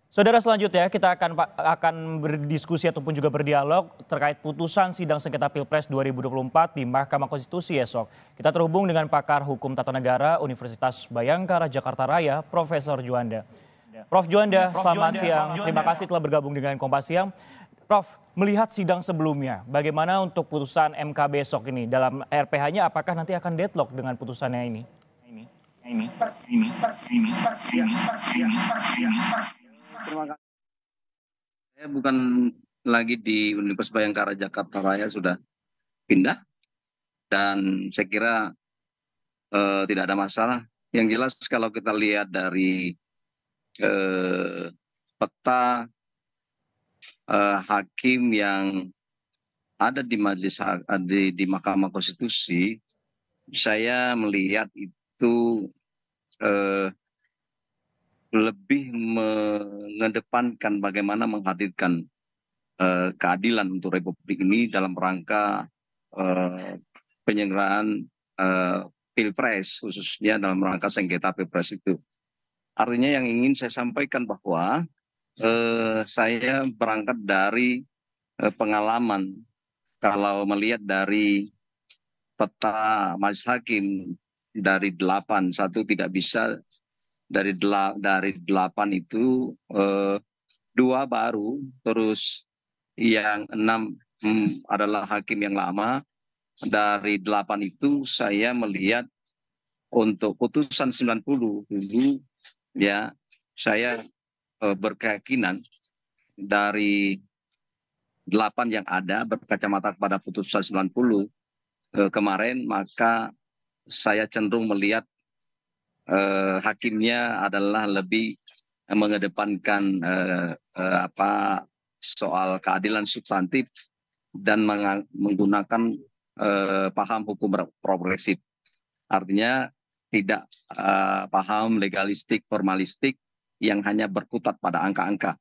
Saudara, selanjutnya kita akan berdiskusi ataupun juga berdialog terkait putusan sidang sengketa Pilpres 2024 di Mahkamah Konstitusi esok. Kita terhubung dengan pakar hukum tata negara Universitas Bayangkara Jakarta Raya, Profesor Juanda. Prof. Juanda, selamat siang. Terima kasih telah bergabung dengan Kompas Siang. Prof, melihat sidang sebelumnya, bagaimana untuk putusan MK besok ini? Dalam RPH-nya apakah nanti akan deadlock dengan putusannya ini? Terima kasih. Saya bukan lagi di Universitas Bayangkara Jakarta Raya, sudah pindah, dan saya kira tidak ada masalah. Yang jelas kalau kita lihat dari peta hakim yang ada di di Mahkamah Konstitusi, saya melihat itu lebih mengedepankan bagaimana menghadirkan keadilan untuk Republik ini dalam rangka penyelenggaraan Pilpres, khususnya dalam rangka sengketa Pilpres itu. Artinya yang ingin saya sampaikan bahwa saya berangkat dari pengalaman. Kalau melihat dari peta majelis hakim dari 8, satu tidak bisa, dari 8 itu 2 baru, terus yang 6 adalah hakim yang lama. Dari 8 itu saya melihat untuk putusan 90 dulu, ya, saya berkeyakinan dari 8 yang ada berkacamata kepada putusan 90 kemarin, maka saya cenderung melihat hakimnya adalah lebih mengedepankan soal keadilan substantif dan menggunakan paham hukum progresif. Artinya tidak paham legalistik, formalistik yang hanya berkutat pada angka-angka.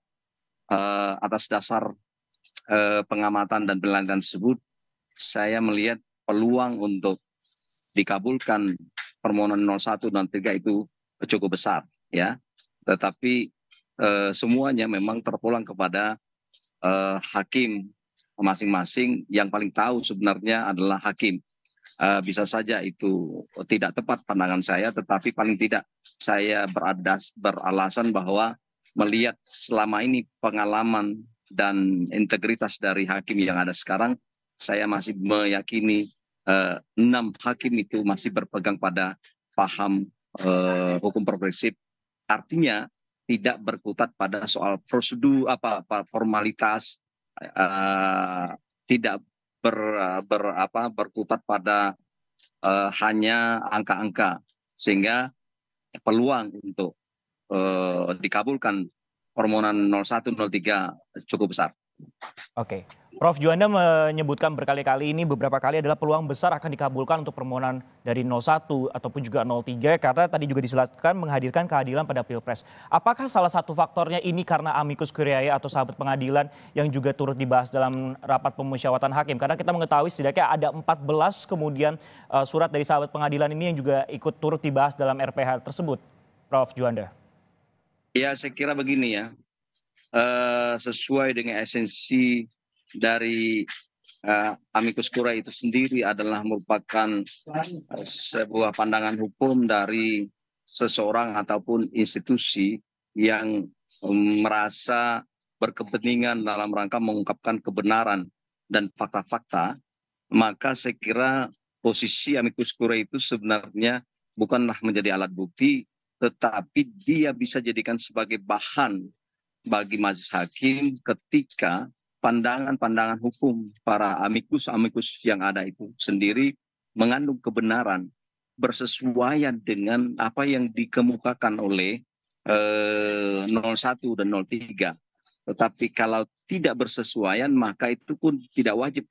Atas dasar pengamatan dan penelitian tersebut, saya melihat peluang untuk dikabulkan permohonan 01 dan 03 itu cukup besar, ya. Tetapi semuanya memang terpulang kepada hakim masing-masing. Yang paling tahu sebenarnya adalah hakim. Bisa saja itu tidak tepat pandangan saya, tetapi paling tidak saya beralasan bahwa melihat selama ini pengalaman dan integritas dari hakim yang ada sekarang, saya masih meyakini 6 hakim itu masih berpegang pada paham hukum progresif. Artinya tidak berkutat pada soal prosedur formalitas, tidak berkutat pada hanya angka-angka, sehingga peluang untuk dikabulkan permohonan 01, 03 cukup besar. Oke, Prof. Juanda menyebutkan berkali-kali ini, beberapa kali adalah peluang besar akan dikabulkan untuk permohonan dari 01 ataupun juga 03, karena tadi juga dijelaskan menghadirkan keadilan pada Pilpres. Apakah salah satu faktornya ini karena amicus curiae atau sahabat pengadilan yang juga turut dibahas dalam rapat pemusyawaratan hakim? Karena kita mengetahui setidaknya ada 14 kemudian surat dari sahabat pengadilan ini yang juga ikut turut dibahas dalam RPH tersebut, Prof. Juanda. Ya, saya kira begini ya. Sesuai dengan esensi dari amicus curiae itu sendiri adalah merupakan sebuah pandangan hukum dari seseorang ataupun institusi yang merasa berkepentingan dalam rangka mengungkapkan kebenaran dan fakta-fakta. Maka saya kira posisi amicus curiae itu sebenarnya bukanlah menjadi alat bukti, tetapi dia bisa jadikan sebagai bahan bagi majelis hakim ketika pandangan-pandangan hukum para amikus yang ada itu sendiri mengandung kebenaran, bersesuaian dengan apa yang dikemukakan oleh 01 dan 03. Tetapi kalau tidak bersesuaian, maka itu pun tidak wajib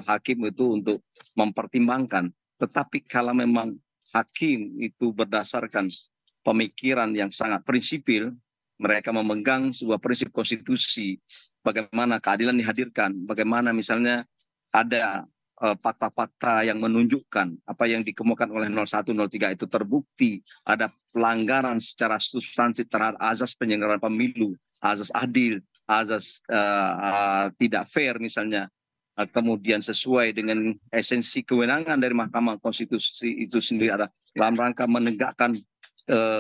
hakim itu untuk mempertimbangkan. Tetapi kalau memang hakim itu berdasarkan pemikiran yang sangat prinsipil, mereka memegang sebuah prinsip konstitusi, bagaimana keadilan dihadirkan, bagaimana misalnya ada fakta-fakta yang menunjukkan apa yang dikemukakan oleh 01, 03 itu terbukti ada pelanggaran secara substansi terhadap azas penyelenggaraan pemilu, azas adil, azas tidak fair misalnya, kemudian sesuai dengan esensi kewenangan dari Mahkamah Konstitusi itu sendiri ada dalam rangka menegakkan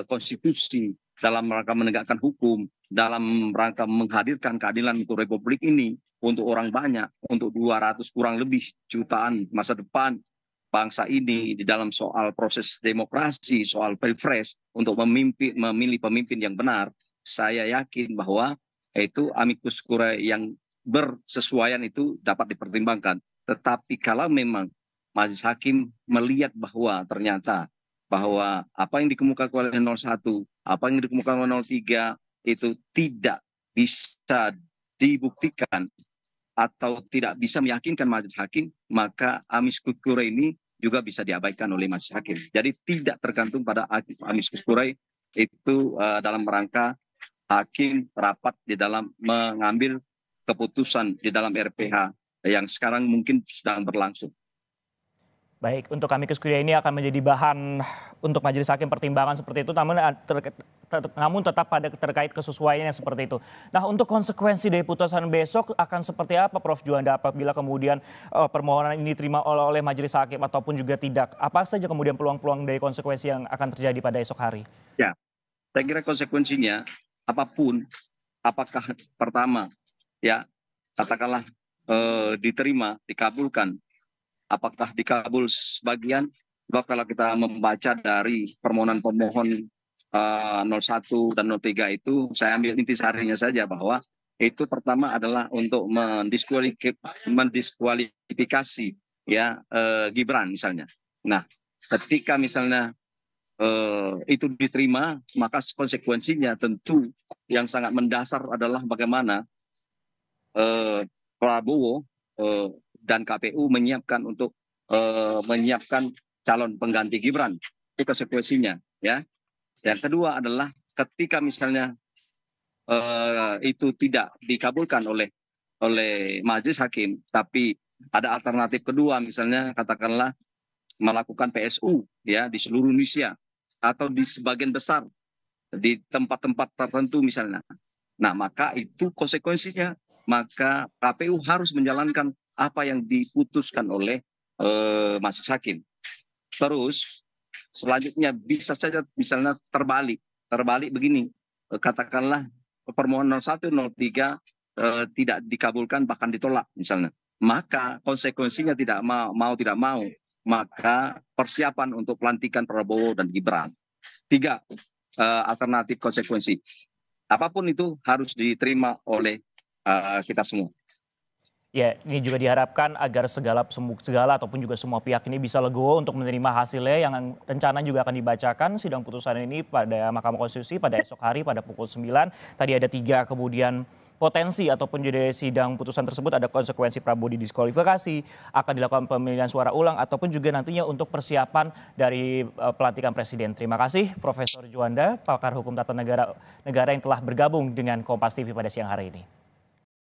konstitusi, dalam rangka menegakkan hukum, dalam rangka menghadirkan keadilan untuk Republik ini, untuk orang banyak, untuk 200 kurang lebih jutaan masa depan bangsa ini di dalam soal proses demokrasi, soal pilpres untuk memilih pemimpin yang benar. Saya yakin bahwa itu amicus curiae yang bersesuaian itu dapat dipertimbangkan. Tetapi kalau memang majelis hakim melihat bahwa ternyata bahwa apa yang dikemukakan oleh 01, apa yang dikemukakan oleh 03 itu tidak bisa dibuktikan atau tidak bisa meyakinkan majelis hakim, maka amicus curiae ini juga bisa diabaikan oleh majelis hakim. Jadi tidak tergantung pada amicus curiae itu dalam rangka hakim rapat di dalam mengambil keputusan di dalam RPH yang sekarang mungkin sedang berlangsung. Baik, untuk amicus curiae ini akan menjadi bahan untuk majelis hakim pertimbangan seperti itu, namun tetap pada terkait kesesuaiannya seperti itu. Nah, untuk konsekuensi dari putusan besok akan seperti apa, Prof Juanda, apabila kemudian permohonan ini diterima oleh majelis hakim ataupun juga tidak? Apa saja kemudian peluang-peluang dari konsekuensi yang akan terjadi pada esok hari? Ya, saya kira konsekuensinya apapun, apakah pertama, ya katakanlah diterima, dikabulkan, apakah dikabul sebagian? Sebab kalau kita membaca dari permohonan pemohon 01 dan 03 itu, saya ambil intisarinya saja bahwa itu pertama adalah untuk mendiskualifikasi ya Gibran misalnya. Nah, ketika misalnya itu diterima, maka konsekuensinya tentu yang sangat mendasar adalah bagaimana Prabowo dan KPU menyiapkan untuk menyiapkan calon pengganti Gibran. Itu konsekuensinya, ya. Yang kedua adalah ketika misalnya itu tidak dikabulkan oleh majelis hakim, tapi ada alternatif kedua, misalnya katakanlah melakukan PSU ya di seluruh Indonesia atau di sebagian besar di tempat-tempat tertentu misalnya. Nah, maka itu konsekuensinya, maka KPU harus menjalankan apa yang diputuskan oleh majelis hakim. Terus selanjutnya bisa saja misalnya terbalik begini, katakanlah permohonan 01, 03 tidak dikabulkan bahkan ditolak misalnya, maka konsekuensinya tidak tidak mau, maka persiapan untuk pelantikan Prabowo dan Gibran. 3 alternatif konsekuensi. Apapun itu harus diterima oleh kita semua. Ya, ini juga diharapkan agar segala ataupun juga semua pihak ini bisa legowo untuk menerima hasilnya yang rencana juga akan dibacakan sidang putusan ini pada Mahkamah Konstitusi pada esok hari pada pukul 9. Tadi ada 3 kemudian potensi ataupun jadi sidang putusan tersebut ada konsekuensi Prabowo didiskualifikasi, akan dilakukan pemilihan suara ulang ataupun juga nantinya untuk persiapan dari pelantikan presiden. Terima kasih Profesor Juanda, pakar hukum tata negara yang telah bergabung dengan Kompas TV pada siang hari ini.